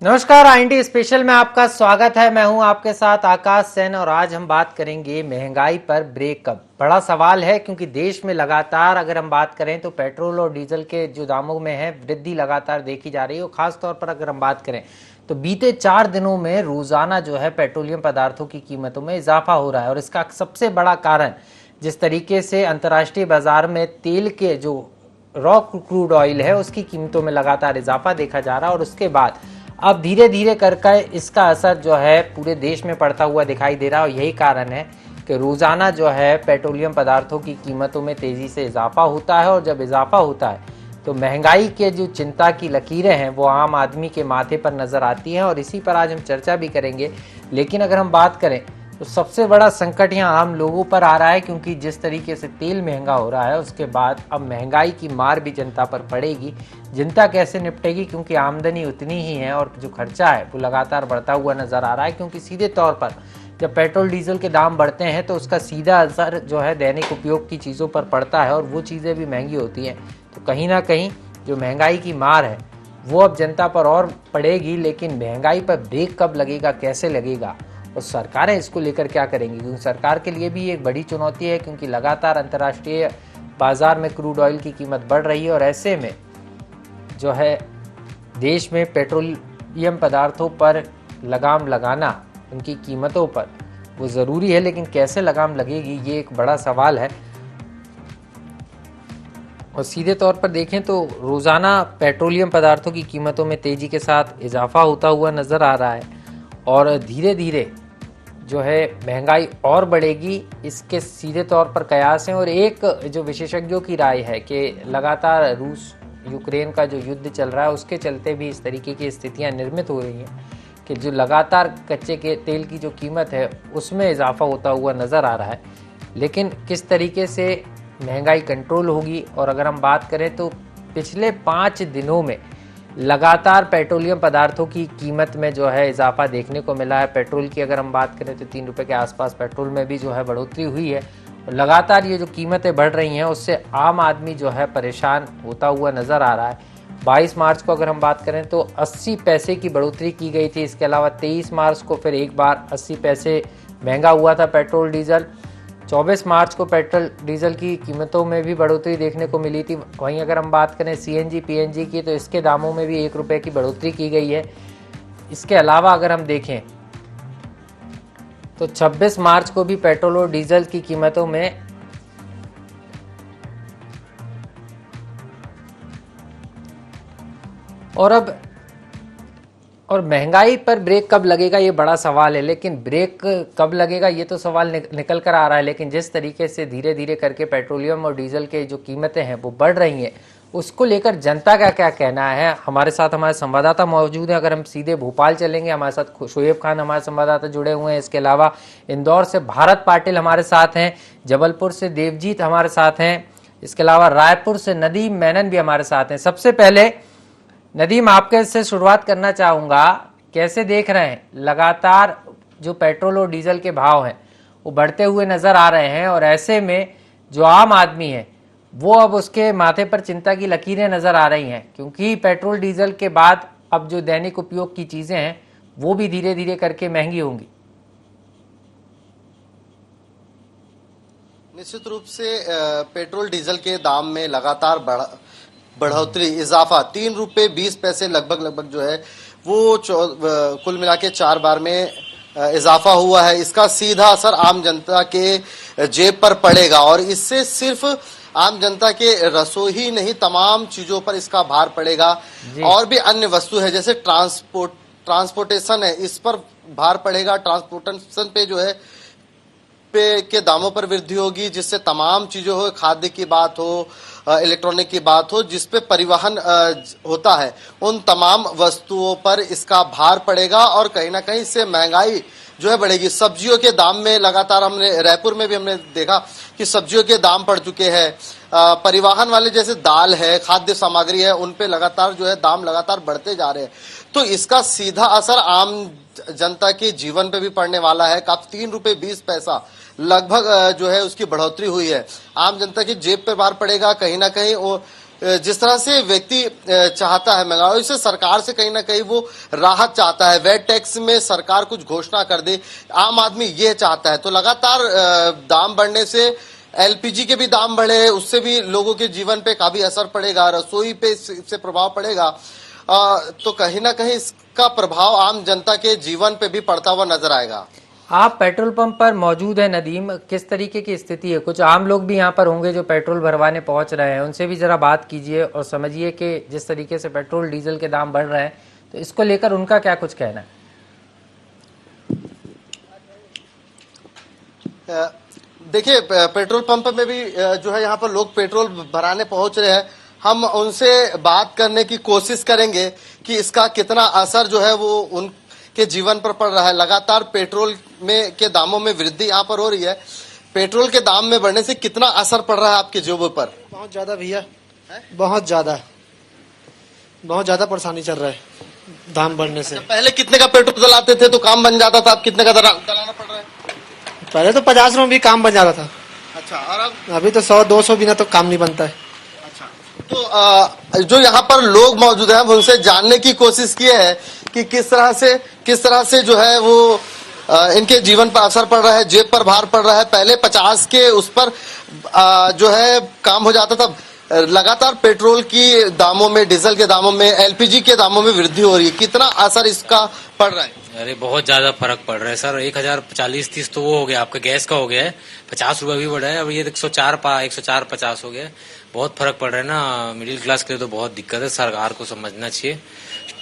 नमस्कार, INT special में आपका स्वागत है। मैं हूं आपके साथ आकाश सेन और आज हम बात करेंगे महंगाई पर ब्रेक कब। बड़ा सवाल है क्योंकि देश में लगातार अगर हम बात करें तो पेट्रोल और डीजल के जो दामों में है वृद्धि लगातार देखी जा रही है। और खास तौर पर अगर हम बात करें तो बीते 4 दिनों में रोजाना जो है पेट्रोलियम पदार्थों की कीमतों में इजाफा हो रहा है। और इसका सबसे बड़ा कारण जिस तरीके से अंतर्राष्ट्रीय बाजार में तेल के जो रॉ क्रूड ऑयल है उसकी कीमतों में लगातार इजाफा देखा जा रहा है। और उसके बाद अब धीरे धीरे करके इसका असर जो है पूरे देश में पड़ता हुआ दिखाई दे रहा है। और यही कारण है कि रोज़ाना जो है पेट्रोलियम पदार्थों की कीमतों में तेज़ी से इजाफा होता है। और जब इजाफा होता है तो महंगाई के जो चिंता की लकीरें हैं वो आम आदमी के माथे पर नज़र आती हैं। और इसी पर आज हम चर्चा भी करेंगे। लेकिन अगर हम बात करें तो सबसे बड़ा संकट यहाँ आम लोगों पर आ रहा है, क्योंकि जिस तरीके से तेल महंगा हो रहा है उसके बाद अब महंगाई की मार भी जनता पर पड़ेगी। जनता कैसे निपटेगी, क्योंकि आमदनी उतनी ही है और जो खर्चा है वो लगातार बढ़ता हुआ नजर आ रहा है। क्योंकि सीधे तौर पर जब पेट्रोल डीजल के दाम बढ़ते हैं तो उसका सीधा असर जो है दैनिक उपयोग की चीज़ों पर पड़ता है और वो चीज़ें भी महंगी होती हैं। तो कहीं ना कहीं जो महंगाई की मार है वो अब जनता पर और पड़ेगी। लेकिन महंगाई पर ब्रेक कब लगेगा, कैसे लगेगा और सरकारें इसको लेकर क्या करेंगी, क्योंकि सरकार के लिए भी एक बड़ी चुनौती है। क्योंकि लगातार अंतर्राष्ट्रीय बाजार में क्रूड ऑयल की कीमत बढ़ रही है और ऐसे में जो है देश में पेट्रोलियम पदार्थों पर लगाम लगाना, उनकी कीमतों पर, वो ज़रूरी है। लेकिन कैसे लगाम लगेगी ये एक बड़ा सवाल है। और सीधे तौर पर देखें तो रोज़ाना पेट्रोलियम पदार्थों की कीमतों में तेज़ी के साथ इजाफा होता हुआ नज़र आ रहा है और धीरे धीरे जो है महंगाई और बढ़ेगी, इसके सीधे तौर पर कयास हैं। और एक जो विशेषज्ञों की राय है कि लगातार रूस यूक्रेन का जो युद्ध चल रहा है उसके चलते भी इस तरीके की स्थितियां निर्मित हो रही हैं कि जो लगातार कच्चे के तेल की जो कीमत है उसमें इजाफा होता हुआ नज़र आ रहा है। लेकिन किस तरीके से महंगाई कंट्रोल होगी, और अगर हम बात करें तो पिछले 5 दिनों में लगातार पेट्रोलियम पदार्थों की कीमत में जो है इजाफा देखने को मिला है। पेट्रोल की अगर हम बात करें तो 3 रुपये के आसपास पेट्रोल में भी जो है बढ़ोतरी हुई है। और लगातार ये जो कीमतें बढ़ रही हैं उससे आम आदमी जो है परेशान होता हुआ नज़र आ रहा है। 22 मार्च को अगर हम बात करें तो 80 पैसे की बढ़ोतरी की गई थी। इसके अलावा 23 मार्च को फिर एक बार 80 पैसे महंगा हुआ था पेट्रोल डीजल। 24 मार्च को पेट्रोल डीजल की कीमतों में भी बढ़ोतरी देखने को मिली थी। वहीं अगर हम बात करें सीएनजी पीएनजी की तो इसके दामों में भी 1 रुपये की बढ़ोतरी की गई है। इसके अलावा अगर हम देखें तो 26 मार्च को भी पेट्रोल और डीजल की कीमतों में और महंगाई पर ब्रेक कब लगेगा ये बड़ा सवाल है। लेकिन ब्रेक कब लगेगा ये तो सवाल निकल कर आ रहा है। लेकिन जिस तरीके से धीरे धीरे करके पेट्रोलियम और डीजल के जो कीमतें हैं वो बढ़ रही हैं, उसको लेकर जनता का क्या कहना है। हमारे साथ हमारे संवाददाता मौजूद हैं। अगर हम सीधे भोपाल चलेंगे, हमारे साथ शोएब खान हमारे संवाददाता जुड़े हुए हैं। इसके अलावा इंदौर से भारत पाटिल हमारे साथ हैं, जबलपुर से देवजीत हमारे साथ हैं, इसके अलावा रायपुर से नदीम मेनन भी हमारे साथ हैं। सबसे पहले नदीम, आपके से शुरुआत करना चाहूँगा, कैसे देख रहे हैं लगातार जो पेट्रोल और डीजल के भाव हैं वो बढ़ते हुए नज़र आ रहे हैं और ऐसे में जो आम आदमी है वो अब उसके माथे पर चिंता की लकीरें नज़र आ रही हैं, क्योंकि पेट्रोल डीजल के बाद अब जो दैनिक उपयोग की चीज़ें हैं वो भी धीरे धीरे करके महंगी होंगी। निश्चित रूप से पेट्रोल डीजल के दाम में लगातार बढ़ोतरी, इजाफा 3 रुपये 20 पैसे लगभग जो है वो कुल मिला के 4 बार में इजाफा हुआ है। इसका सीधा असर आम जनता के जेब पर पड़ेगा और इससे सिर्फ आम जनता के रसोई ही नहीं, तमाम चीजों पर इसका भार पड़ेगा। और भी अन्य वस्तु है जैसे ट्रांसपोर्टेशन है, इस पर भार पड़ेगा। ट्रांसपोर्टेशन पे जो है पे के दामों पर वृद्धि होगी, जिससे तमाम चीजों हो, खाद्य की बात हो, इलेक्ट्रॉनिक की बात हो, जिस पे परिवहन होता है, उन तमाम वस्तुओं पर इसका भार पड़ेगा और कहीं ना कहीं इससे महंगाई जो है बढ़ेगी। सब्जियों के दाम में लगातार हमने रायपुर में भी हमने देखा कि सब्जियों के दाम बढ़ चुके हैं। परिवहन वाले जैसे दाल है, खाद्य सामग्री है, उन पे लगातार जो है दाम लगातार बढ़ते जा रहे हैं। तो इसका सीधा असर आम जनता के जीवन पे भी पड़ने वाला है। काफी 3 रुपये 20 पैसा लगभग जो है उसकी बढ़ोतरी हुई है। आम जनता की जेब पे भार पड़ेगा, कहीं ना कहीं वो जिस तरह से व्यक्ति चाहता है महंगाई से, सरकार से कहीं ना कहीं वो राहत चाहता है, वैट टैक्स में सरकार कुछ घोषणा कर दे, आम आदमी ये चाहता है। तो लगातार दाम बढ़ने से एलपीजी के भी दाम बढ़े, उससे भी लोगों के जीवन पे काफी असर पड़ेगा, रसोई पे इससे प्रभाव पड़ेगा। तो कहीं ना कहीं इसका प्रभाव आम जनता के जीवन पे भी पड़ता हुआ नजर आएगा। आप पेट्रोल पंप पर मौजूद है नदीम, किस तरीके की स्थिति है? कुछ आम लोग भी यहाँ पर होंगे जो पेट्रोल भरवाने पहुंच रहे हैं, उनसे भी जरा बात कीजिए और समझिए कि जिस तरीके से पेट्रोल डीजल के दाम बढ़ रहे हैं तो इसको लेकर उनका क्या कुछ कहना है। देखिए, पेट्रोल पंप में भी जो है यहाँ पर लोग पेट्रोल भराने पहुंच रहे हैं। हम उनसे बात करने की कोशिश करेंगे कि इसका कितना असर जो है वो उनके जीवन पर पड़ रहा है। लगातार पेट्रोल में के दामों में वृद्धि यहाँ पर हो रही है। पेट्रोल के दाम में बढ़ने से कितना असर पड़ रहा है आपके जेब पर? बहुत ज्यादा भैया, बहुत ज्यादा परेशानी चल रहा है दाम बढ़ने से। पहले कितने का पेट्रोल डलाते थे तो काम बन जाता था, अब कितने का डलाना पड़ रहा है? पहले तो 50 में भी काम बन जाता था। अच्छा, और अब अभी तो 100-200 बिना तो काम नहीं बनता है। अच्छा, तो जो यहाँ पर लोग मौजूद हैं, हम उनसे जानने की कोशिश की है कि किस तरह से जो है वो इनके जीवन पर असर पड़ रहा है, जेब पर भार पड़ रहा है। पहले 50 के उस पर जो है काम हो जाता था। लगातार पेट्रोल की दामों में, डीजल के दामों में, एलपीजी के दामों में वृद्धि हो रही है। कितना असर इसका पड़ रहा है? अरे बहुत ज्यादा फर्क पड़ रहा है सर। 1040-30 तो वो हो गया, आपका गैस का हो गया है, 50 रुपए भी बढ़ा है। अब ये 104-50 हो गया है। बहुत फर्क पड़ रहा है ना। मिडिल क्लास के लिए तो बहुत दिक्कत है। सरकार को समझना चाहिए,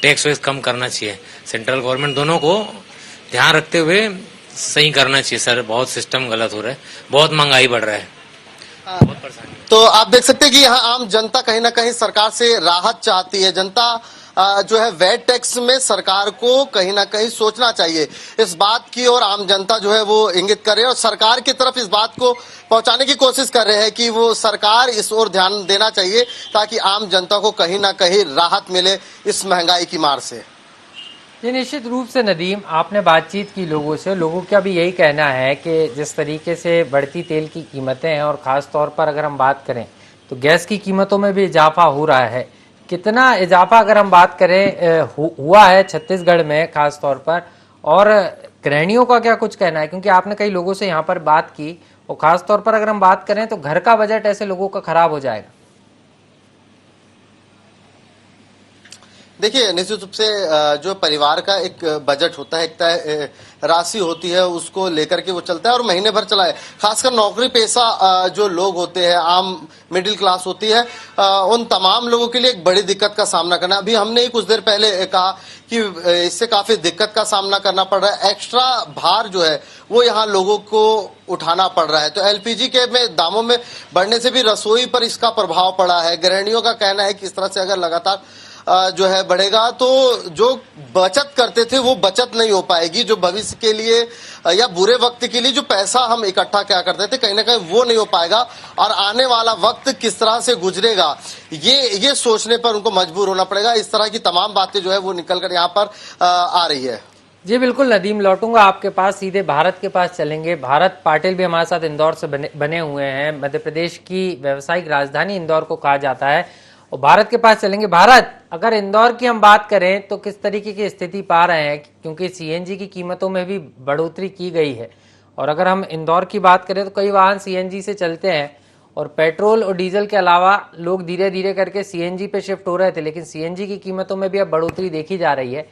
टैक्स वैक्स कम करना चाहिए, सेंट्रल गवर्नमेंट दोनों को ध्यान रखते हुए सही करना चाहिए सर। बहुत सिस्टम गलत हो रहा है, बहुत महंगाई बढ़ रहा है, बहुत परेशानी। तो आप देख सकते हैं कि यहाँ आम जनता कहीं ना कहीं सरकार से राहत चाहती है। जनता जो है वैट टैक्स में सरकार को कहीं ना कहीं सोचना चाहिए, इस बात की और आम जनता जो है वो इंगित कर रही है और सरकार की तरफ इस बात को पहुंचाने की कोशिश कर रहे हैं कि वो सरकार इस ओर ध्यान देना चाहिए ताकि आम जनता को कहीं ना कहीं राहत मिले इस महंगाई की मार से। ये निश्चित रूप से नदीम, आपने बातचीत की लोगों से, लोगों का भी यही कहना है कि जिस तरीके से बढ़ती तेल की कीमतें हैं और ख़ास तौर पर अगर हम बात करें तो गैस की कीमतों में भी इजाफा हो रहा है। कितना इजाफा अगर हम बात करें हुआ है छत्तीसगढ़ में खास तौर पर, और गृहिणियों का क्या कुछ कहना है? क्योंकि आपने कई लोगों से यहाँ पर बात की और खास तौर पर अगर हम बात करें तो घर का बजट ऐसे लोगों का खराब हो जाएगा। देखिए, निश्चित रूप से जो परिवार का एक बजट होता है, एक तय राशि होती है, उसको लेकर के वो चलता है और महीने भर चलाए। खासकर नौकरी पेशा जो लोग होते हैं, आम मिडिल क्लास होती है, उन तमाम लोगों के लिए एक बड़ी दिक्कत का सामना करना। अभी हमने ही कुछ देर पहले कहा कि इससे काफी दिक्कत का सामना करना पड़ रहा है। एक्स्ट्रा भार जो है वो यहाँ लोगों को उठाना पड़ रहा है। तो एलपीजी के दामों में बढ़ने से भी रसोई पर इसका प्रभाव पड़ा है। गृहिणियों का कहना है कि इस तरह से अगर लगातार जो है बढ़ेगा तो जो बचत करते थे वो बचत नहीं हो पाएगी। जो भविष्य के लिए या बुरे वक्त के लिए जो पैसा हम इकट्ठा क्या करते थे, कहीं ना कहीं वो नहीं हो पाएगा और आने वाला वक्त किस तरह से गुजरेगा ये सोचने पर उनको मजबूर होना पड़ेगा। इस तरह की तमाम बातें जो है वो निकल कर यहाँ पर आ रही है। जी बिल्कुल नदीम, लौटूंगा आपके पास, सीधे भारत के पास चलेंगे। भारत पाटिल भी हमारे साथ इंदौर से बने हुए हैं। मध्य प्रदेश की व्यावसायिक राजधानी इंदौर को कहा जाता है और भारत के पास चलेंगे। भारत, अगर इंदौर की हम बात करें तो किस तरीके की स्थिति पा रहे हैं? क्योंकि सीएनजी की कीमतों में भी बढ़ोतरी की गई है और अगर हम इंदौर की बात करें तो कई वाहन सीएनजी से चलते हैं और पेट्रोल और डीजल के अलावा लोग धीरे धीरे करके सीएनजी पे शिफ्ट हो रहे थे, लेकिन सीएनजी की कीमतों में भी अब बढ़ोतरी देखी जा रही है।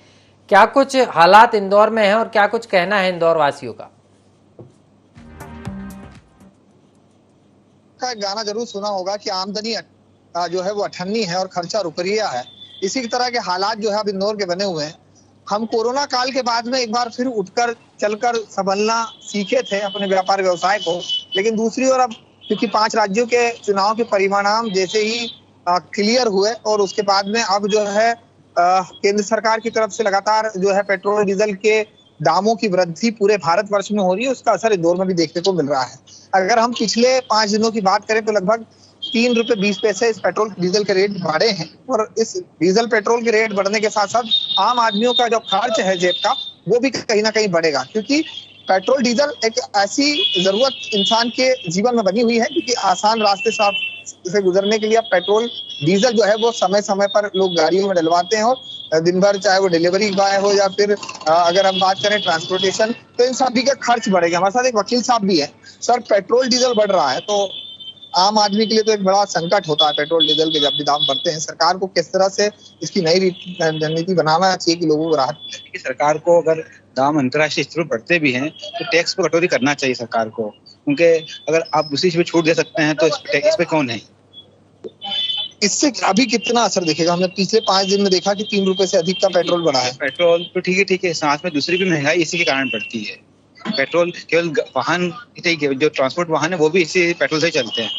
क्या कुछ हालात इंदौर में है और क्या कुछ कहना है इंदौर वासियों का? गाना जरूर सुना होगा कि आमदनी जो है वो अठन्नी है और खर्चा रुपया है। इसी तरह के हालात जो है अब इंदौर के बने हुए हैं। हम कोरोना काल के बाद में एक बार फिर उठकर चलकर संभलना सीखे थे अपने व्यापार व्यवसाय को, लेकिन दूसरी ओर अब क्योंकि 5 राज्यों के चुनाव के परिणाम जैसे ही क्लियर हुए और उसके बाद में अब जो है केंद्र सरकार की तरफ से लगातार जो है पेट्रोल डीजल के दामों की वृद्धि पूरे भारतवर्ष में हो रही है, उसका असर इंदौर में भी देखने को मिल रहा है। अगर हम पिछले 5 दिनों की बात करें तो लगभग 3 रुपए 20 पैसे इस पेट्रोल डीजल के रेट बढ़े हैं और इस डीजल पेट्रोल के रेट बढ़ने के साथ साथ आम आदमियों का जो खर्च है जेब का वो भी कहीं ना कहीं बढ़ेगा, क्योंकि पेट्रोल डीजल एक ऐसी जरूरत इंसान के जीवन में बनी हुई है क्योंकि आसान रास्ते से गुजरने के लिए अब पेट्रोल डीजल जो है वो समय समय पर लोग गाड़ियों में डलवाते हैं, और दिन भर चाहे वो डिलीवरी बॉय हो या फिर अगर हम बात करें ट्रांसपोर्टेशन, तो इन सभी का खर्च बढ़ेगा। हमारे साथ एक वकील साहब भी है। सर, पेट्रोल डीजल बढ़ रहा है तो आम आदमी के लिए तो एक बड़ा संकट होता है। पेट्रोल डीजल के जब भी दाम बढ़ते हैं, सरकार को किस तरह से इसकी नई रणनीति बनाना चाहिए कि लोगों को राहत मिले? कि सरकार को अगर दाम अंतर्राष्ट्रीय स्तर पर बढ़ते भी हैं तो टैक्स पर कटौती करना चाहिए सरकार को, क्योंकि अगर आप दूसरी चीज पे छूट दे सकते हैं तो इस पे कौन है। इससे अभी कितना असर दिखेगा? हमने पिछले 5 दिन में देखा कि 3 रुपए से अधिक का पेट्रोल बढ़ा है। पेट्रोल तो ठीक है, साथ में दूसरी भी महंगाई इसी के कारण बढ़ती है। पेट्रोल केवल वाहन ठीक है, जो ट्रांसपोर्ट वाहन है वो भी इसी पेट्रोल से चलते हैं।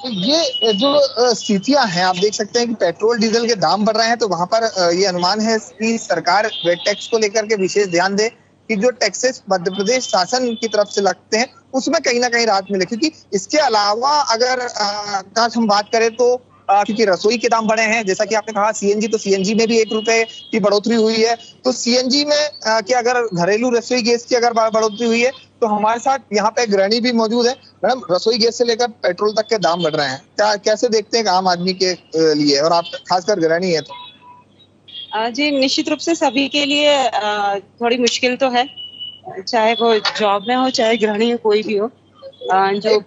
तो ये जो स्थितियां हैं, आप देख सकते हैं कि पेट्रोल डीजल के दाम बढ़ रहे हैं, तो वहां पर ये अनुमान है कि सरकार वेट टैक्स को लेकर के विशेष ध्यान दे कि जो टैक्सेस मध्य प्रदेश शासन की तरफ से लगते हैं उसमें कहीं ना कहीं राहत मिले। क्योंकि इसके अलावा अगर हम बात करें तो क्योंकि रसोई के दाम बढ़े हैं, जैसा कि आपने कहा सीएनजी, तो सीएनजी में भी 1 रुपए की बढ़ोतरी हुई है। तो सीएनजी में कि अगर घरेलू रसोई गैस की अगर बढ़ोतरी हुई है, तो हमारे साथ यहाँ पे गृहिणी भी मौजूद है। मैडम, रसोई गैस से लेकर पेट्रोल तक के दाम बढ़ रहे हैं, क्या कैसे देखते हैं आम आदमी के लिए, और आप खासकर गृहिणी है तो? जी, निश्चित रूप से सभी के लिए थोड़ी मुश्किल तो है, चाहे वो जॉब में हो चाहे गृहिणी हो, कोई भी हो। जो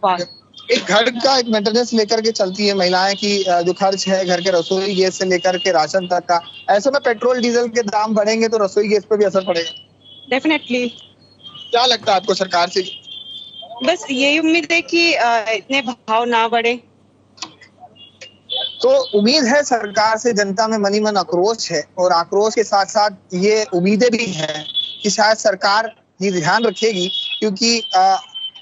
एक घर का एक मेंटेनेंस लेकर के चलती है महिलाएं की, जो खर्च है घर के रसोई गैस से लेकर के राशन तक का, ऐसे में पेट्रोल डीजल के दाम बढ़ेंगे तो रसोई गैस पे भी असर पड़ेगा। डेफिनेटली। क्या लगता है आपको सरकार से? बस यही उम्मीद है कि इतने भाव ना बढ़े। तो उम्मीद है सरकार से, जनता में मनी मन आक्रोश है, और आक्रोश के साथ साथ ये उम्मीदें भी हैं कि शायद सरकार ये ध्यान रखेगी, क्योंकि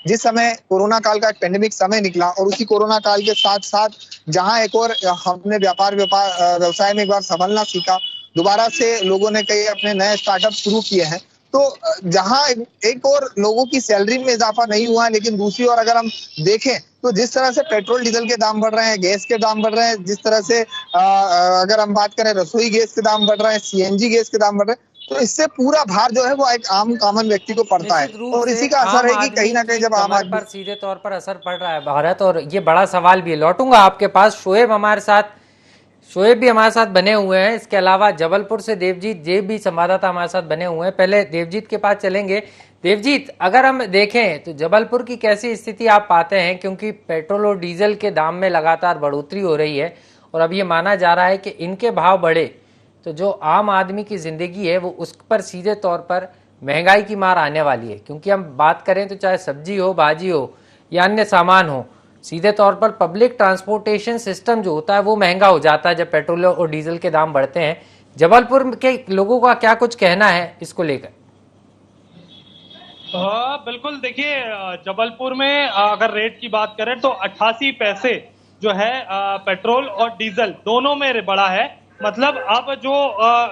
जिस समय कोरोना काल का एक पेंडेमिक समय निकला, और उसी कोरोना काल के साथ साथ जहां एक और हमने व्यवसाय में एक बार संभलना सीखा, दोबारा से लोगों ने कई अपने नए स्टार्टअप शुरू किए हैं। तो जहां एक और लोगों की सैलरी में इजाफा नहीं हुआ है, लेकिन दूसरी ओर अगर हम देखें तो जिस तरह से पेट्रोल डीजल के दाम बढ़ रहे हैं, गैस के दाम बढ़ रहे हैं, जिस तरह से अगर हम बात करें रसोई गैस के दाम बढ़ रहे हैं, सीएनजी गैस के दाम बढ़ रहे हैं, तो इससे पूरा भार जो है वो एक आम कॉमन व्यक्ति को पड़ता है, और इसी का असर है कि कहीं ना कहीं जब आम आदमी पर सीधे तौर पर असर पड़ रहा है भारत। और ये बड़ा सवाल भी है। लौटूंगा आपके पास। शोएब भी हमारे साथ बने हुए हैं। इसके अलावा जबलपुर से देवजीत भी संवाददाता हमारे साथ बने हुए हैं। पहले देवजीत के पास चलेंगे। देवजीत, अगर हम देखें तो जबलपुर की कैसी स्थिति आप पाते हैं, क्योंकि पेट्रोल और डीजल के दाम में लगातार बढ़ोतरी हो रही है, और अब ये माना जा रहा है कि इनके भाव बढ़े तो जो आम आदमी की जिंदगी है वो उस पर सीधे तौर पर महंगाई की मार आने वाली है। क्योंकि हम बात करें तो चाहे सब्जी हो, भाजी हो या अन्य सामान हो, सीधे तौर पर पब्लिक ट्रांसपोर्टेशन सिस्टम जो होता है वो महंगा हो जाता है जब पेट्रोल और डीजल के दाम बढ़ते हैं। जबलपुर के लोगों का क्या कुछ कहना है इसको लेकर? बिल्कुल, देखिए जबलपुर में अगर रेट की बात करें तो 88 पैसे जो है पेट्रोल और डीजल दोनों में बढ़ा है। मतलब अब जो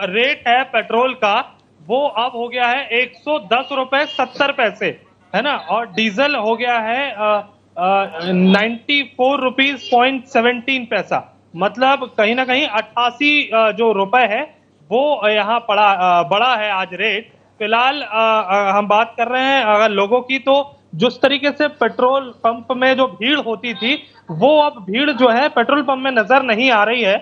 रेट है पेट्रोल का वो अब हो गया है 110 रुपए 70 पैसे, है ना, और डीजल हो गया है 94 रुपीज 17 पैसा। मतलब कहीं ना कहीं 88 जो रुपए है वो यहाँ बढ़ा है आज रेट। फिलहाल हम बात कर रहे हैं अगर लोगों की, तो जिस तरीके से पेट्रोल पंप में जो भीड़ होती थी वो अब भीड़ जो है पेट्रोल पंप में नजर नहीं आ रही है।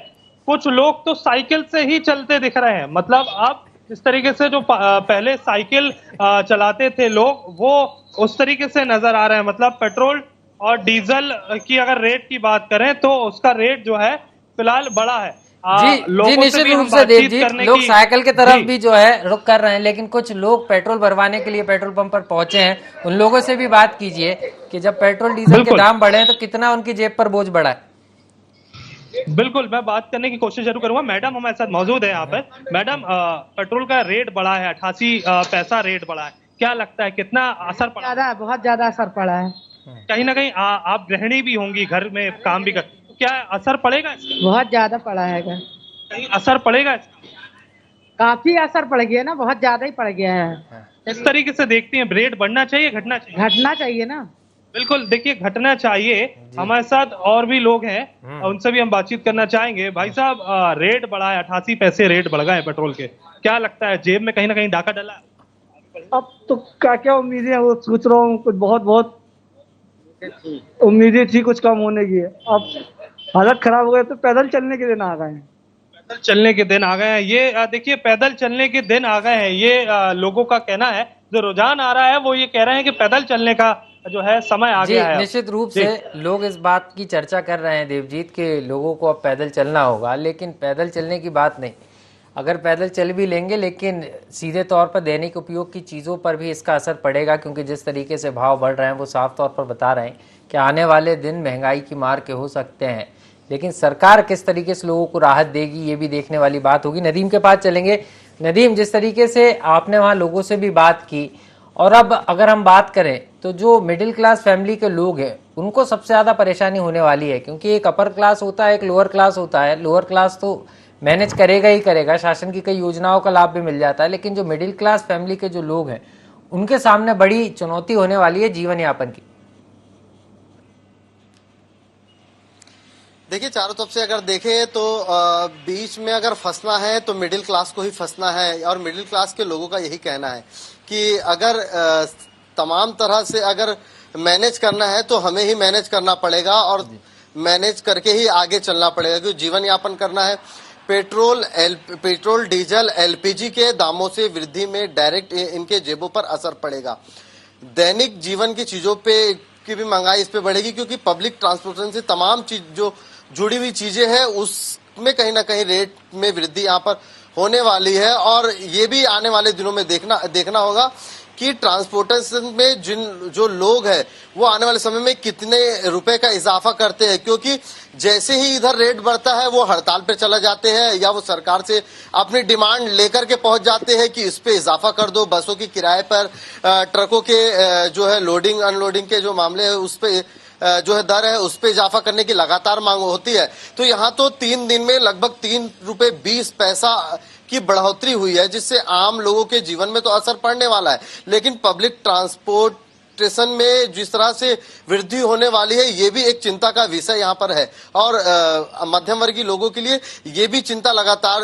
कुछ लोग तो साइकिल से ही चलते दिख रहे हैं। मतलब अब इस तरीके से जो पहले साइकिल चलाते थे लोग, वो उस तरीके से नजर आ रहे हैं। मतलब पेट्रोल और डीजल की अगर रेट की बात करें तो उसका रेट जो है फिलहाल बढ़ा है। जी निश्चित रूप से देवजीत, लोग साइकिल की तरफ भी जो है रुख कर रहे हैं, लेकिन कुछ लोग पेट्रोल भरवाने के लिए पेट्रोल पंप पर पहुंचे हैं। उन लोगों से भी बात कीजिए कि जब पेट्रोल डीजल के दाम बढ़े हैं तो कितना उनकी जेब पर बोझ बढ़ा है। बिल्कुल, मैं बात करने की कोशिश जरूर करूंगा। मैडम हमारे साथ मौजूद है यहाँ पर। मैडम, पेट्रोल का रेट बढ़ा है, 88 पैसा रेट बढ़ा है, क्या लगता है कितना असर पड़ा? बहुत ज्यादा असर पड़ा है। कहीं ना कहीं आप गृहिणी भी होंगी, घर में काम भी कर, क्या असर पड़ेगा? बहुत ज्यादा पड़ा है। कहीं असर पड़ेगा? काफी असर पड़ गया ना, बहुत ज्यादा ही पड़ गया है। इस तरीके से देखते हैं रेट बढ़ना चाहिए घटना चाहिए? घटना चाहिए ना। बिल्कुल, देखिए घटना चाहिए। हमारे साथ और भी लोग हैं, उनसे भी हम बातचीत करना चाहेंगे। भाई साहब, रेट बढ़ा है, 88 पैसे रेट बढ़ गए पेट्रोल के, क्या लगता है जेब में कहीं ना कहीं डाका डला? अब तो क्या उम्मीदें हैं वो सोच रहा हूँ। कुछ बहुत उम्मीदें थी कुछ कम होने की, अब हालत खराब हो गए तो पैदल चलने के दिन आ गए हैं। पैदल चलने के दिन आ गए हैं, ये देखिए पैदल चलने के दिन आ गए हैं, ये लोगों का कहना है। जो रुझान आ रहा है वो ये कह रहे हैं कि पैदल चलने का जो है समय आ जी गया है। निश्चित रूप से लोग इस बात की चर्चा कर रहे हैं देवजीत के लोगों को अब पैदल चलना होगा, लेकिन पैदल चलने की बात नहीं। अगर पैदल चल भी लेंगे लेकिन सीधे तौर पर दैनिक उपयोग की चीज़ों पर भी इसका असर पड़ेगा, क्योंकि जिस तरीके से भाव बढ़ रहे हैं वो साफ तौर पर बता रहे हैं कि आने वाले दिन महंगाई की मार के हो सकते हैं। लेकिन सरकार किस तरीके से लोगों को राहत देगी ये भी देखने वाली बात होगी। नदीम के पास चलेंगे। नदीम, जिस तरीके से आपने वहाँ लोगों से भी बात की, और अब अगर हम बात करें तो जो मिडिल क्लास फैमिली के लोग हैं उनको सबसे ज़्यादा परेशानी होने वाली है, क्योंकि एक अपर क्लास होता है, एक लोअर क्लास होता है। लोअर क्लास तो मैनेज करेगा ही करेगा, शासन की कई योजनाओं का लाभ भी मिल जाता है, लेकिन जो मिडिल क्लास फैमिली के जो लोग हैं उनके सामने बड़ी चुनौती होने वाली है जीवन यापन की। देखिए, चारों तरफ से अगर देखें तो बीच में अगर फंसना है तो मिडिल क्लास को ही फंसना है, और मिडिल क्लास के लोगों का यही कहना है कि अगर तमाम तरह से अगर मैनेज करना है तो हमें ही मैनेज करना पड़ेगा, और मैनेज करके ही आगे चलना पड़ेगा, क्योंकि जीवन यापन करना है। पेट्रोल, डीजल, एलपीजी के दामों से वृद्धि में डायरेक्ट इनके जेबों पर असर पड़ेगा। दैनिक जीवन की चीजों पे की भी महंगाई इस पे बढ़ेगी, क्योंकि पब्लिक ट्रांसपोर्टेशन से तमाम चीज जो जुड़ी हुई चीजें हैं उसमें कहीं ना कहीं रेट में वृद्धि यहाँ पर होने वाली है। और ये भी आने वाले दिनों में देखना होगा कि ट्रांसपोर्टेशन में जो लोग हैं वो आने वाले समय में कितने रुपए का इजाफा करते हैं, क्योंकि जैसे ही इधर रेट बढ़ता है वो हड़ताल पे चला जाते हैं या वो सरकार से अपनी डिमांड लेकर के पहुंच जाते हैं कि इस पे इजाफा कर दो। बसों की किराए पर, ट्रकों के जो है लोडिंग अनलोडिंग के जो मामले है उस पे जो है दर है उस पे इजाफा करने की लगातार मांग होती है। तो यहाँ तो 3 दिन में लगभग 3 रुपए 20 पैसा की बढ़ोतरी हुई है, जिससे आम लोगों के जीवन में तो असर पड़ने वाला है, लेकिन पब्लिक ट्रांसपोर्टेशन में जिस तरह से वृद्धि होने वाली है ये भी एक चिंता का विषय यहाँ पर है। और मध्यम वर्गीय लोगों के लिए ये भी चिंता लगातार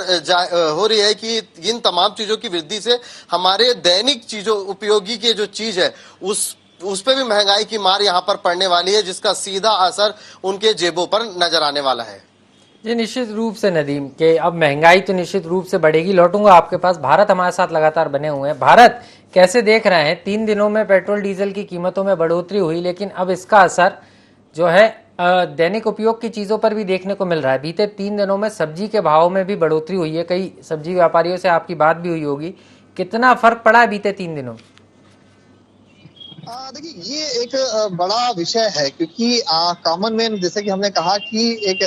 हो रही है कि इन तमाम चीजों की वृद्धि से हमारे दैनिक चीजों उपयोगी के जो चीज है उस पे भी महंगाई की मार यहाँ पर पड़ने वाली है, जिसका सीधा असर उनके जेबों पर नजर आने वाला है। जी निश्चित रूप से नदीम के अब महंगाई तो निश्चित रूप से बढ़ेगी। लौटूंगा आपके पास। भारत हमारे साथ लगातार बने हुए हैं। भारत, कैसे देख रहे हैं 3 दिनों में पेट्रोल डीजल की कीमतों में बढ़ोतरी हुई, लेकिन अब इसका असर जो है दैनिक उपयोग की चीजों पर भी देखने को मिल रहा है। बीते 3 दिनों में सब्जी के भाव में भी बढ़ोतरी हुई है। कई सब्जी व्यापारियों से आपकी बात भी हुई होगी, कितना फर्क पड़ा है बीते 3 दिनों? देखिए, ये एक बड़ा विषय है, क्योंकि कॉमन मैन, जैसे कि हमने कहा कि एक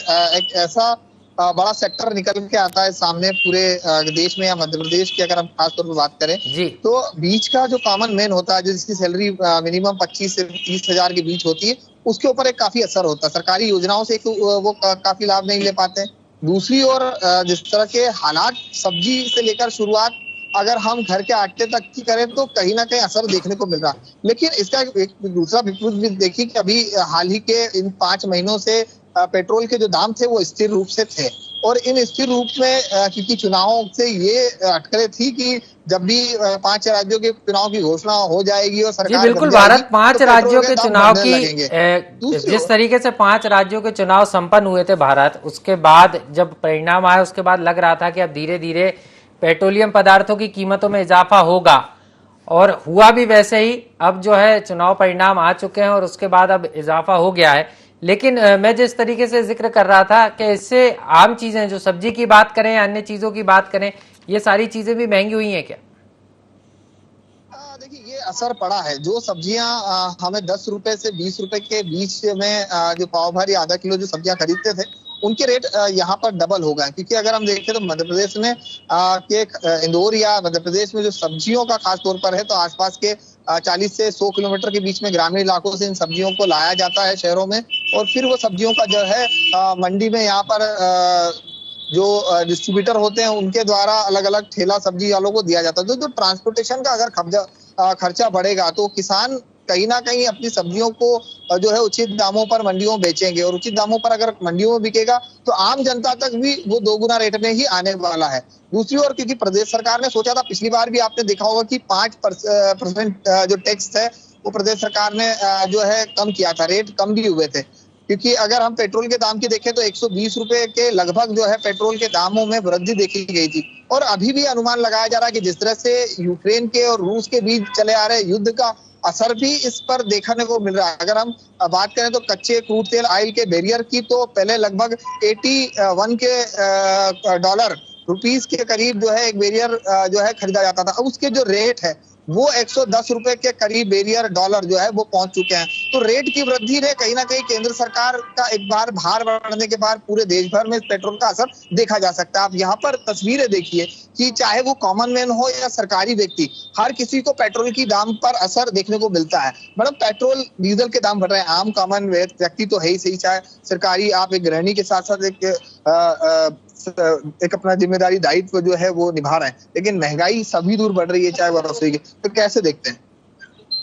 ऐसा बड़ा सेक्टर निकल के आता है सामने पूरे देश में या मध्य प्रदेश की अगर हम खासतौर पर बात करें तो बीच का जो कॉमन मैन होता है, जिसकी सैलरी मिनिमम 25 से 30 हजार के बीच होती है, उसके ऊपर एक काफी असर होता है। सरकारी योजनाओं से वो काफी लाभ नहीं ले पाते। दूसरी ओर जिस तरह के हालात सब्जी से लेकर शुरुआत अगर हम घर के आटे तक की करें तो कहीं ना कहीं असर देखने को मिल रहा है। लेकिन इसका एक दूसरा विपरीत भी देखिए कि अभी हाल ही के इन 5 महीनों से पेट्रोल के जो दाम थे वो स्थिर रूप से थे, और इन स्थिर रूप में क्योंकि चुनावों से ये अटकलें थी कि जब भी 5 राज्यों के चुनाव की घोषणा हो जाएगी और सरकार बिल्कुल भारत 5 राज्यों के चुनाव की जिस तरीके से 5 राज्यों के चुनाव संपन्न हुए थे भारत, उसके बाद जब परिणाम आया उसके बाद लग रहा था कि अब धीरे धीरे पेट्रोलियम पदार्थों की कीमतों में इजाफा होगा, और हुआ भी वैसे ही। अब जो है चुनाव परिणाम आ चुके हैं और उसके बाद अब इजाफा हो गया है। लेकिन मैं जिस तरीके से जिक्र कर रहा था कि इससे आम चीजें, जो सब्जी की बात करें या अन्य चीजों की बात करें, ये सारी चीजें भी महंगी हुई हैं क्या? देखिए, ये असर पड़ा है। जो सब्जियां हमें 10 रुपए से 20 रुपए के बीच में जो पाव भारी आधा किलो जो सब्जियां खरीदते थे उनके रेट यहाँ पर डबल हो गए, क्योंकि अगर हम देखें तो मध्य प्रदेश में इंदौर या मध्य प्रदेश में जो सब्जियों का खास तौर पर है तो आसपास के 40 से 100 किलोमीटर के बीच में ग्रामीण इलाकों से इन सब्जियों को लाया जाता है शहरों में, और फिर वो सब्जियों का जो है मंडी में यहाँ पर जो डिस्ट्रीब्यूटर होते हैं उनके द्वारा अलग अलग ठेला सब्जी वालों को दिया जाता है। तो जो ट्रांसपोर्टेशन का अगर खर्चा बढ़ेगा तो किसान कहीं ना कहीं अपनी सब्जियों को जो है उचित दामों पर मंडियों में बेचेंगे, और उचित दामों पर अगर मंडियों में बिकेगा तो आम जनता तक भी वो 2 गुना रेट में ही आने वाला है। दूसरी ओर क्योंकि प्रदेश सरकार ने सोचा था, पिछली बार भी आपने देखा होगा कि 5% जो टैक्स है वो प्रदेश सरकार ने जो है कम किया था, रेट कम भी हुए थे। क्योंकि अगर हम पेट्रोल के दाम की देखें तो 120 रुपए के लगभग जो है पेट्रोल के दामों में वृद्धि देखी गई थी। और अभी भी अनुमान लगाया जा रहा है कि जिस तरह से यूक्रेन के और रूस के बीच चले आ रहे युद्ध का असर भी इस पर देखने को मिल रहा है। अगर हम बात करें तो कच्चे क्रूड तेल ऑयल के बैरियर की तो पहले लगभग 81 के डॉलर रुपीस के करीब जो है एक बैरियर जो है खरीदा जाता था। अब उसके जो रेट है वो 110 रुपए के करीब बैरियर डॉलर जो है वो पहुंच चुके हैं। तो रेट की वृद्धि ने कहीं ना कहीं केंद्र सरकार का एक बार भार बढ़ने के बाद पूरे देश भर में पेट्रोल का असर देखा जा सकता है। आप यहाँ पर तस्वीरें देखिए कि चाहे वो कॉमन मैन हो या सरकारी व्यक्ति, हर किसी को पेट्रोल की दाम पर असर देखने को मिलता है। मैडम, पेट्रोल डीजल के दाम बढ़ रहे हैं, आम कॉमन व्यक्ति तो है ही सही, चाहे सरकारी आप एक गृहिणी के साथ साथ एक अपना जिम्मेदारी दायित्व जो है वो निभा रहे हैं, लेकिन महंगाई सभी दूर बढ़ रही है चाहे वो रसोई की। तो कैसे देखते हैं?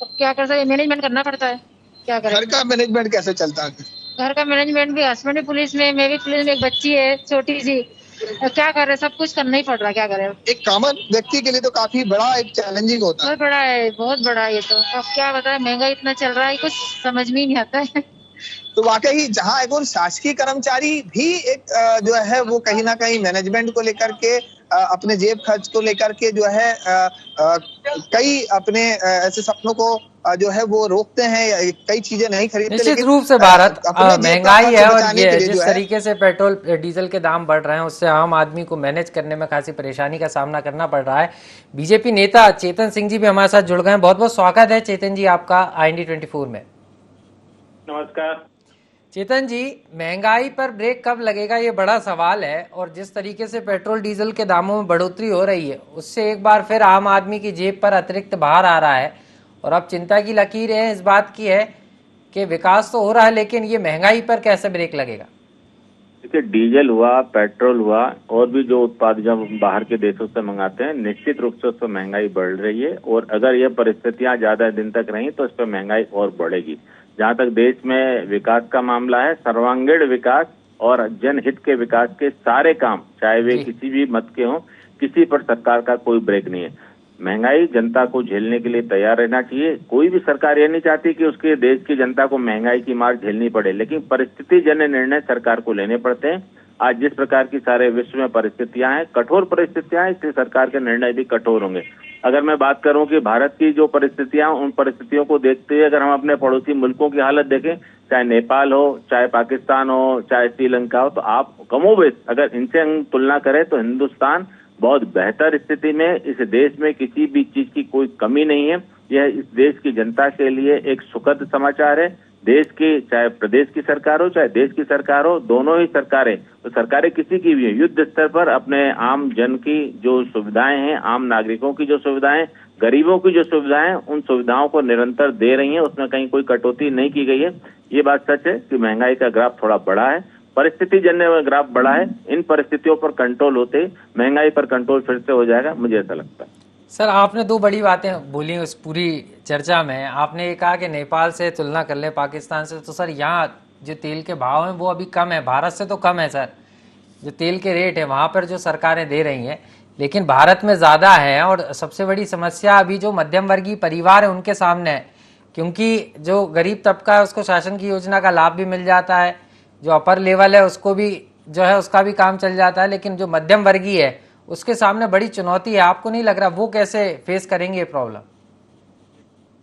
तो क्या कर सकते हैं, मैनेजमेंट करना पड़ता है, क्या करें। घर का मैनेजमेंट कैसे चलता है? घर का मैनेजमेंट भी, हस्बैंड भी पुलिस में, मैं भी पुलिस में, एक बच्ची है छोटी सी, क्या कर रहे, सब कुछ करना ही पड़ रहा है, क्या करें। एक कॉमन व्यक्ति के लिए तो काफी बड़ा एक चैलेंजिंग होता है। बहुत बड़ा है, बहुत बड़ा है ये तो। अब क्या बताए, महंगाई इतना चल रहा है, कुछ समझ में ही नहीं आता है। तो वाकई जहां एक और शासकीय कर्मचारी भी एक जो है वो कहीं ना कहीं मैनेजमेंट को लेकर के अपने जेब खर्च को लेकर के जो है कई अपने ऐसे सपनों को जो है वो रोकते हैं, कई चीजें नहीं खरीदते। निश्चित रूप से भारत महंगाई है और ये जिस तरीके से पेट्रोल डीजल के दाम बढ़ रहे हैं उससे आम आदमी को मैनेज करने में खासी परेशानी का सामना करना पड़ रहा है। बीजेपी नेता चेतन सिंह जी भी हमारे साथ जुड़ गए हैं। बहुत बहुत स्वागत है चेतन जी आपका IND24 में। नमस्कार चेतन जी, महंगाई पर ब्रेक कब लगेगा ये बड़ा सवाल है, और जिस तरीके से पेट्रोल डीजल के दामों में बढ़ोतरी हो रही है उससे एक बार फिर आम आदमी की जेब पर अतिरिक्त भार आ रहा है और अब चिंता की लकीर है इस बात की है कि विकास तो हो रहा है लेकिन ये महंगाई पर कैसे ब्रेक लगेगा? देखिए, डीजल हुआ, पेट्रोल हुआ और भी जो उत्पाद जब बाहर के देशों से मंगाते हैं, निश्चित रूप से उस पर महंगाई बढ़ रही है और अगर ये परिस्थितियां ज्यादा दिन तक रही तो इस पर महंगाई और बढ़ेगी। जहां तक देश में विकास का मामला है, सर्वांगीण विकास और जनहित के विकास के सारे काम, चाहे वे किसी भी मत के हों, किसी पर सरकार का कोई ब्रेक नहीं है। महंगाई जनता को झेलने के लिए तैयार रहना चाहिए। कोई भी सरकार ये नहीं चाहती कि उसके देश की जनता को महंगाई की मार झेलनी पड़े, लेकिन परिस्थिति जन्य निर्णय सरकार को लेने पड़ते हैं। आज जिस प्रकार की सारे विश्व में परिस्थितियां हैं, कठोर परिस्थितियां हैं, इसलिए सरकार के निर्णय भी कठोर होंगे। अगर मैं बात करूं कि भारत की जो परिस्थितियां, उन परिस्थितियों को देखते हुए अगर हम अपने पड़ोसी मुल्कों की हालत देखें, चाहे नेपाल हो, चाहे पाकिस्तान हो, चाहे श्रीलंका हो, तो आप कमोबेश अगर इनसे हम तुलना करें तो हिंदुस्तान बहुत बेहतर स्थिति में। इस देश में किसी भी चीज की कोई कमी नहीं है। यह इस देश की जनता के लिए एक सुखद समाचार है। देश की, चाहे प्रदेश की सरकार हो चाहे देश की सरकार हो, दोनों ही सरकारें, तो सरकारें किसी की भी है, युद्ध स्तर पर अपने आम जन की जो सुविधाएं हैं, आम नागरिकों की जो सुविधाएं, गरीबों की जो सुविधाएं, उन सुविधाओं को निरंतर दे रही हैं। उसमें कहीं कोई कटौती नहीं की गई है। ये बात सच है कि महंगाई का ग्राफ थोड़ा बड़ा है, परिस्थिति जन्य ग्राफ बड़ा है। इन परिस्थितियों पर कंट्रोल होते महंगाई पर कंट्रोल फिर से हो जाएगा, मुझे ऐसा लगता है। सर, आपने दो बड़ी बातें बोली उस पूरी चर्चा में। आपने ये कहा कि नेपाल से तुलना कर ले, पाकिस्तान से, तो सर यहाँ जो तेल के भाव हैं वो अभी कम है, भारत से तो कम है सर। जो तेल के रेट है वहाँ पर जो सरकारें दे रही हैं, लेकिन भारत में ज़्यादा है। और सबसे बड़ी समस्या अभी जो मध्यम वर्गीय परिवार है उनके सामने है, क्योंकि जो गरीब तबका है उसको शासन की योजना का लाभ भी मिल जाता है, जो अपर लेवल है उसको भी जो है उसका भी काम चल जाता है, लेकिन जो मध्यम वर्गीय है उसके सामने बड़ी चुनौती है। आपको नहीं लग रहा वो कैसे फेस करेंगे ये प्रॉब्लम?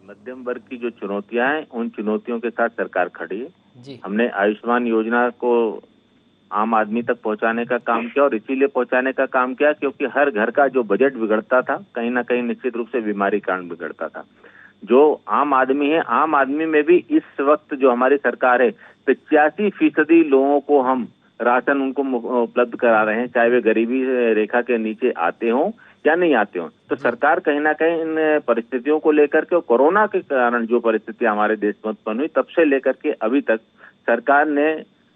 मध्यम वर्ग की जो चुनौतियां हैं, उन चुनौतियों के साथ सरकार खड़ी है जी। हमने आयुष्मान योजना को आम आदमी तक पहुंचाने का काम किया और इसीलिए पहुंचाने का काम किया क्योंकि हर घर का जो बजट बिगड़ता था, कहीं ना कहीं निश्चित रूप से बीमारी कारण बिगड़ता था। जो आम आदमी है, आम आदमी में भी इस वक्त जो हमारी सरकार है, 85% लोगों को हम राशन उनको उपलब्ध करा रहे हैं, चाहे वे गरीबी रेखा के नीचे आते हों या नहीं आते हों। तो सरकार कहीं ना कहीं इन परिस्थितियों को लेकर के, कोरोना के कारण जो परिस्थितियां हमारे देश में उत्पन्न हुई, तब से लेकर के अभी तक सरकार ने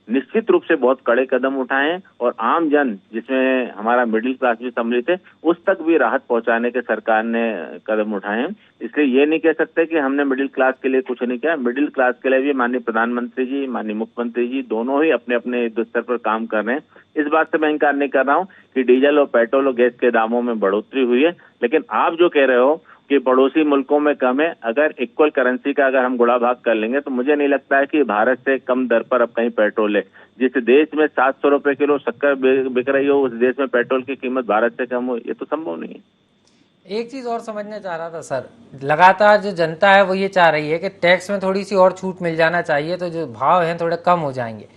निश्चित रूप से बहुत कड़े कदम उठाए हैं और आम जन, जिसमें हमारा मिडिल क्लास भी सम्मिलित है, उस तक भी राहत पहुंचाने के सरकार ने कदम उठाए हैं। इसलिए ये नहीं कह सकते कि हमने मिडिल क्लास के लिए कुछ नहीं किया। मिडिल क्लास के लिए भी माननीय प्रधानमंत्री जी, माननीय मुख्यमंत्री जी दोनों ही अपने अपने स्तर पर काम कर रहे हैं। इस बात से मैं इनकार नहीं कर रहा हूँ कि डीजल और पेट्रोल और गैस के दामों में बढ़ोतरी हुई है, लेकिन आप जो कह रहे हो कि कि पड़ोसी मुल्कों में कम है। अगर इक्वल करेंसी का अगर हम गुणा भाग कर लेंगे तो मुझे नहीं लगता है कि भारत से कम दर पर अब कहीं पेट्रोल है। जिस देश में 700 रुपए किलो शक्कर बिक रही हो, उस देश में पेट्रोल की कीमत भारत से कम हो, ये तो संभव नहीं है। एक चीज और समझना चाह रहा था सर, लगातार जो जनता है वो ये चाह रही है कि टैक्स में थोड़ी सी और छूट मिल जाना चाहिए तो जो भाव हैं थोड़े कम हो जाएंगे,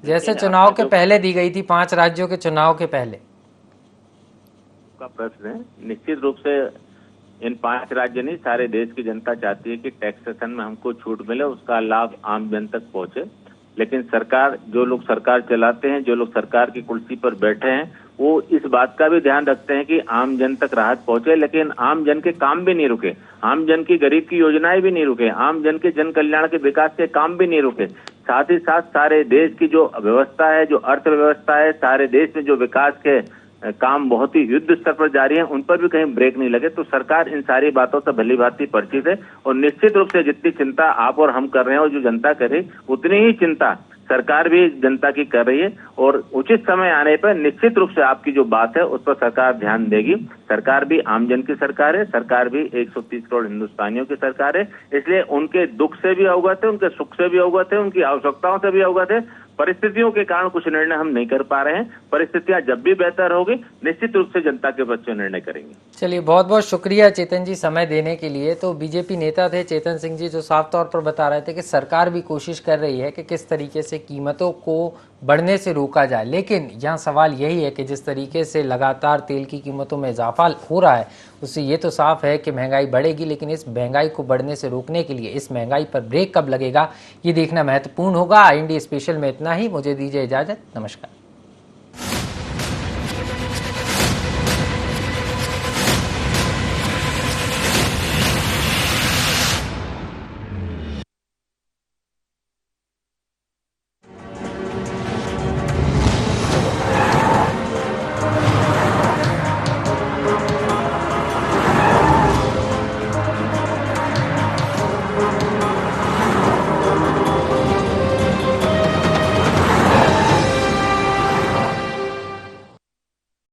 जैसे चुनाव के पहले दी गई थी, 5 राज्यों के चुनाव के पहले। का प्रश्न है, निश्चित रूप से इन 5 राज्य नहीं, सारे देश की जनता चाहती है कि टैक्सेशन में हमको छूट मिले, उसका लाभ आम जन तक पहुंचे। लेकिन सरकार, जो लोग सरकार चलाते हैं, जो लोग सरकार की कुर्सी पर बैठे हैं, वो इस बात का भी ध्यान रखते हैं कि आम जन तक राहत पहुंचे, लेकिन आम जन के काम भी नहीं रुके, आम जन की गरीब की योजनाएं भी नहीं रुके, आम जन के जन कल्याण के विकास के काम भी नहीं रुके। साथ ही साथ सारे देश की जो व्यवस्था है, जो अर्थव्यवस्था है, सारे देश में जो विकास के काम बहुत ही युद्ध स्तर पर जारी है, उन पर भी कहीं ब्रेक नहीं लगे। तो सरकार इन सारी बातों से भली भांति परिचित है और निश्चित रूप से जितनी चिंता आप और हम कर रहे हैं और जो जनता कर रही है, उतनी ही चिंता सरकार भी जनता की कर रही है। और उचित समय आने पर निश्चित रूप से आपकी जो बात है उस पर सरकार ध्यान देगी। सरकार भी आमजन की सरकार है, सरकार भी 130 करोड़ हिंदुस्तानियों की सरकार है, इसलिए उनके दुख से भी अवगत है, उनके सुख से भी अवगत है, उनकी आवश्यकताओं से भी अवगत है। परिस्थितियों के कारण कुछ निर्णय हम नहीं कर पा रहे हैं, परिस्थितियां जब भी बेहतर होगी निश्चित रूप से जनता के बच्चे निर्णय करेंगे। चलिए, बहुत बहुत शुक्रिया चेतन जी समय देने के लिए। तो बीजेपी नेता थे चेतन सिंह जी, जो साफ तौर पर बता रहे थे कि सरकार भी कोशिश कर रही है कि किस तरीके से कीमतों को बढ़ने से रोका जाए, लेकिन यहाँ सवाल यही है कि जिस तरीके से लगातार तेल की कीमतों में इजाफा हो रहा है उससे ये तो साफ है कि महंगाई बढ़ेगी, लेकिन इस महंगाई को बढ़ने से रोकने के लिए इस महंगाई पर ब्रेक कब लगेगा ये देखना महत्वपूर्ण होगा। IND स्पेशल में इतना ही, मुझे दीजिए इजाजत, नमस्कार।